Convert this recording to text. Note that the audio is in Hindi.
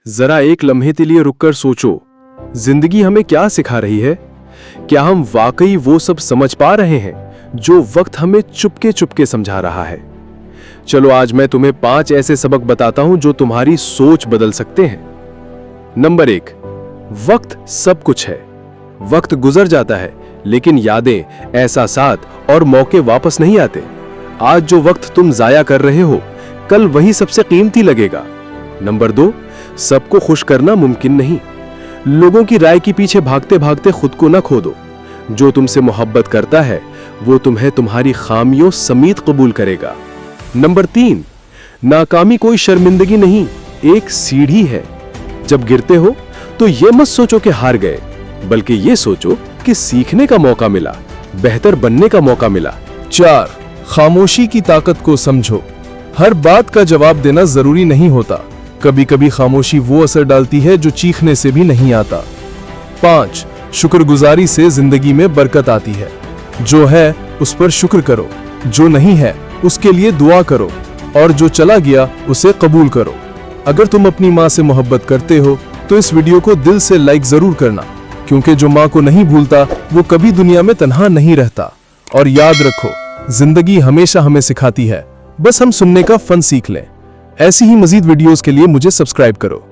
जरा एक लम्हे के लिए रुककर सोचो, जिंदगी हमें क्या सिखा रही है? क्या हम वाकई वो सब समझ पा रहे हैं जो वक्त हमें चुपके चुपके समझा रहा है? चलो आज मैं तुम्हें 5 ऐसे सबक बताता हूं जो तुम्हारी सोच बदल सकते हैं। नंबर 1, वक्त सब कुछ है। वक्त गुजर जाता है, लेकिन यादें, एहसासात और मौके वापस नहीं आते। आज जो वक्त तुम जाया कर रहे हो, कल वही सबसे कीमती लगेगा। नंबर 2, सबको खुश करना मुमकिन नहीं। लोगों की राय के पीछे भागते भागते खुद को न खो दो। जो तुमसे मोहब्बत करता है, वो तुम्हें तुम्हारी खामियों समेत कबूल करेगा। नंबर 3, नाकामी कोई शर्मिंदगी नहीं, एक सीढ़ी है। जब गिरते हो तो ये मत सोचो कि हार गए, बल्कि ये सोचो कि सीखने का मौका मिला, बेहतर बनने का मौका मिला। 4, खामोशी की ताकत को समझो। हर बात का जवाब देना जरूरी नहीं होता। कभी कभी खामोशी वो असर डालती है जो चीखने से भी नहीं आता। 5, शुक्रगुजारी से जिंदगी में बरकत आती है। जो है उस पर शुक्र करो, जो नहीं है उसके लिए दुआ करो, और जो चला गया उसे कबूल करो। अगर तुम अपनी माँ से मोहब्बत करते हो तो इस वीडियो को दिल से लाइक जरूर करना, क्योंकि जो माँ को नहीं भूलता वो कभी दुनिया में तन्हा नहीं रहता। और याद रखो, जिंदगी हमेशा हमें सिखाती है, बस हम सुनने का फन सीख लें। ऐसी ही मजीद वीडियोस के लिए मुझे सब्सक्राइब करो।